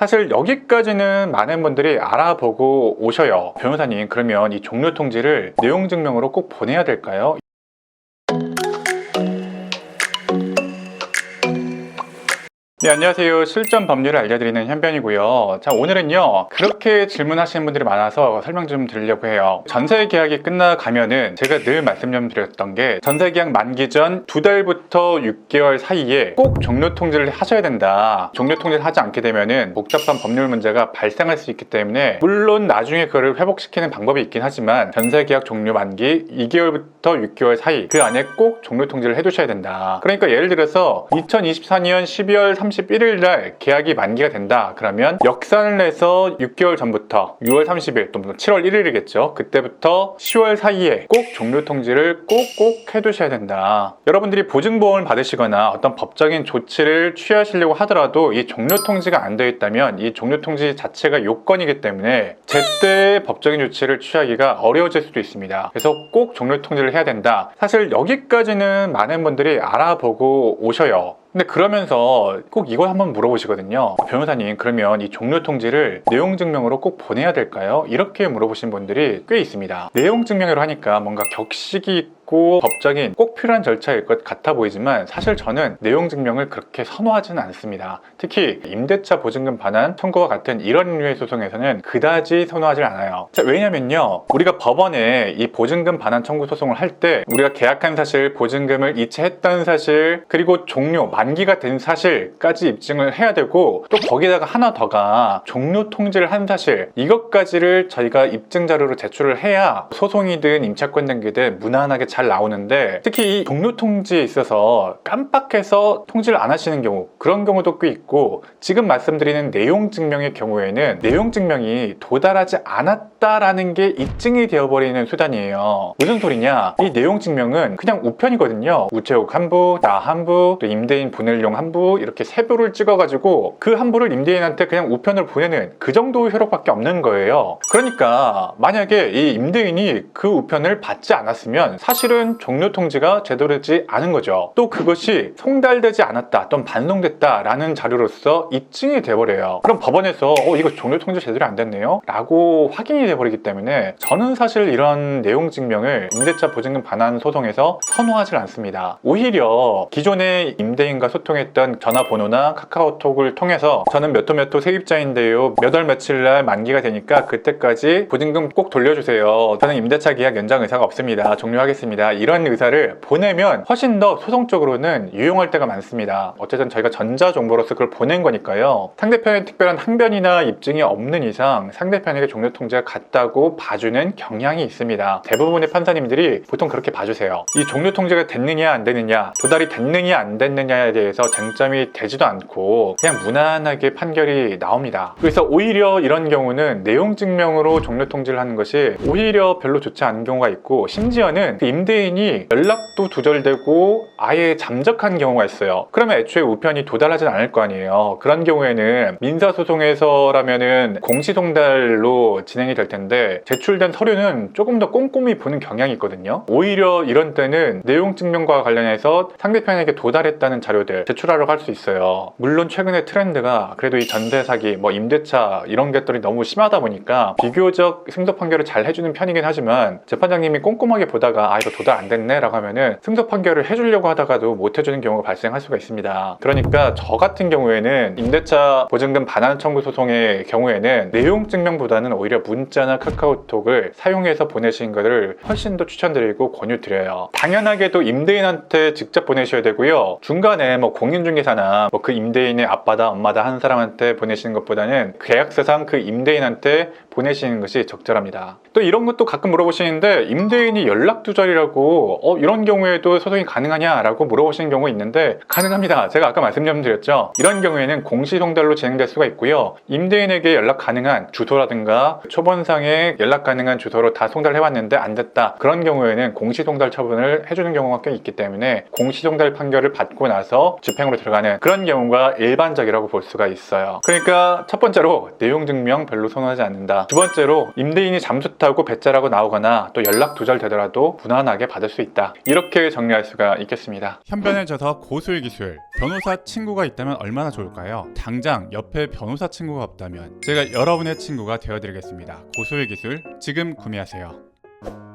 사실 여기까지는 많은 분들이 알아보고 오셔요. 변호사님, 그러면 이 종료 통지를 내용 증명으로 꼭 보내야 될까요? 네, 안녕하세요. 실전 법률을 알려드리는 현변이고요. 자, 오늘은요, 그렇게 질문하시는 분들이 많아서 설명 좀 드리려고 해요. 전세 계약이 끝나가면은 제가 늘 말씀 좀 드렸던 게 전세 계약 만기 전 2달부터 6개월 사이에 꼭 종료 통지를 하셔야 된다. 종료 통지를 하지 않게 되면은 복잡한 법률 문제가 발생할 수 있기 때문에, 물론 나중에 그거를 회복시키는 방법이 있긴 하지만 전세 계약 종료 만기 2개월부터 6개월 사이 그 안에 꼭 종료 통지를 해두셔야 된다. 그러니까 예를 들어서 2024년 12월 31일 날 계약이 만기가 된다. 그러면 역산을 해서 6개월 전부터 6월 30일 또 7월 1일이겠죠. 그때부터 10월 사이에 꼭 종료 통지를 꼭 해두셔야 된다. 여러분들이 보증보험을 받으시거나 어떤 법적인 조치를 취하시려고 하더라도 이 종료 통지가 안 되어 있다면 이 종료 통지 자체가 요건이기 때문에 제때 법적인 조치를 취하기가 어려워질 수도 있습니다. 그래서 꼭 종료 통지를 해야 된다. 사실 여기까지는 많은 분들이 알아보고 오셔요. 근데 그러면서 꼭 이걸 한번 물어보시거든요. 변호사님, 그러면 이 종료 통지를 내용 증명으로 꼭 보내야 될까요? 이렇게 물어보신 분들이 꽤 있습니다. 내용 증명으로 하니까 뭔가 격식이 있고 법적인 꼭 필요한 절차일 것 같아 보이지만 사실 저는 내용 증명을 그렇게 선호하지는 않습니다. 특히 임대차 보증금 반환 청구와 같은 이런 류의 소송에서는 그다지 선호하지 않아요. 자, 왜냐면요, 우리가 법원에 이 보증금 반환 청구 소송을 할 때 우리가 계약한 사실, 보증금을 이체했다는 사실, 그리고 종료 만기가 된 사실까지 입증을 해야 되고, 또 거기다가 하나 더가 종료 통지를 한 사실, 이것까지를 저희가 입증 자료로 제출을 해야 소송이든 임차권 등기든 무난하게 잘 나오는데, 특히 이 종료 통지에 있어서 깜빡해서 통지를 안 하시는 경우, 그런 경우도 꽤 있고, 지금 말씀드리는 내용 증명의 경우에는 내용 증명이 도달하지 않았다라는 게 입증이 되어버리는 수단이에요. 무슨 소리냐, 이 내용 증명은 그냥 우편이거든요. 우체국 한부, 나 한부, 또 임대인 보낼용 한부, 이렇게 세 부를 찍어가지고 그 한부를 임대인한테 그냥 우편을 보내는 그 정도의 효력밖에 없는 거예요. 그러니까 만약에 이 임대인이 그 우편을 받지 않았으면 사실은 종료 통지가 제대로 되지 않은 거죠. 또 그것이 송달되지 않았다 또는 반송됐다라는 자료로서 입증이 돼버려요. 그럼 법원에서 이거 종료 통지 제대로 안 됐네요 라고 확인이 돼버리기 때문에 저는 사실 이런 내용 증명을 임대차 보증금 반환 소송에서 선호하지 않습니다. 오히려 기존의 임대인과 소통했던 전화번호나 카카오톡을 통해서 저는 몇 호 세입자인데요, 몇 월 며칠 날 만기가 되니까 그때까지 보증금 꼭 돌려주세요, 저는 임대차 계약 연장 의사가 없습니다, 종료하겠습니다, 이런 의사를 보내면 훨씬 더 소송적으로는 유용할 때가 많습니다. 어쨌든 저희가 전자정보로서 그걸 보낸 거니까요. 상대편의 특별한 항변이나 입증이 없는 이상 상대편에게 종료 통지가 갔다고 봐주는 경향이 있습니다. 대부분의 판사님들이 보통 그렇게 봐주세요. 이 종료 통지가 됐느냐 안 됐느냐, 도달이 됐느냐 안 됐느냐에 대해서 쟁점이 되지도 않고 그냥 무난하게 판결이 나옵니다. 그래서 오히려 이런 경우는 내용 증명으로 종료 통지를 하는 것이 오히려 별로 좋지 않은 경우가 있고, 심지어는 그 임대인이 연락도 두절되고 아예 잠적한 경우가 있어요. 그러면 애초에 우편이 도달하진 않을 거 아니에요. 그런 경우에는 민사소송에서라면은 공시송달로 진행이 될 텐데 제출된 서류는 조금 더 꼼꼼히 보는 경향이 있거든요. 오히려 이런 때는 내용 증명과 관련해서 상대편에게 도달했다는 자료들 제출하려고 할 수 있어요. 물론 최근에 트렌드가 그래도 이 전세 사기, 임대차 이런 것들이 너무 심하다 보니까 비교적 승소 판결을 잘 해주는 편이긴 하지만, 재판장님이 꼼꼼하게 보다가 이거 도달 안 됐네 라고 하면은 승소 판결을 해주려고 하다가도 못 해주는 경우가 발생할 수가 있습니다. 그러니까 저 같은 경우에는 임대차 보증금 반환 청구 소송의 경우에는 내용 증명보다는 오히려 문자나 카카오톡을 사용해서 보내신 것을 훨씬 더 추천드리고 권유드려요. 당연하게도 임대인한테 직접 보내셔야 되고요. 중간에 공인중개사나 그 임대인의 아빠다 엄마다 하는 사람한테 보내시는 것보다는 계약서상 그 임대인한테 보내시는 것이 적절합니다. 또 이런 것도 가끔 물어보시는데, 임대인이 연락 두절이라고 이런 경우에도 소송이 가능하냐라고 물어보시는 경우가 있는데 가능합니다. 제가 아까 말씀 좀 드렸죠. 이런 경우에는 공시송달로 진행될 수가 있고요. 임대인에게 연락 가능한 주소라든가 초본상에 연락 가능한 주소로 다 송달해왔는데 안 됐다, 그런 경우에는 공시송달 처분을 해주는 경우가 꽤 있기 때문에 공시송달 판결을 받고 나서 집행으로 들어가는 그런 경우가 일반적이라고 볼 수가 있어요. 그러니까 첫 번째로 내용 증명 별로 선호하지 않는다. 두 번째로 임대인이 잠수 타고 배째라고 나오거나 또 연락 두절되더라도 무난하게 안전하게 받을 수 있다. 이렇게 정리할 수가 있겠습니다. 현변에 져서 고수의 기술. 변호사 친구가 있다면 얼마나 좋을까요? 당장 옆에 변호사 친구가 없다면 제가 여러분의 친구가 되어드리겠습니다. 고수의 기술 지금 구매하세요.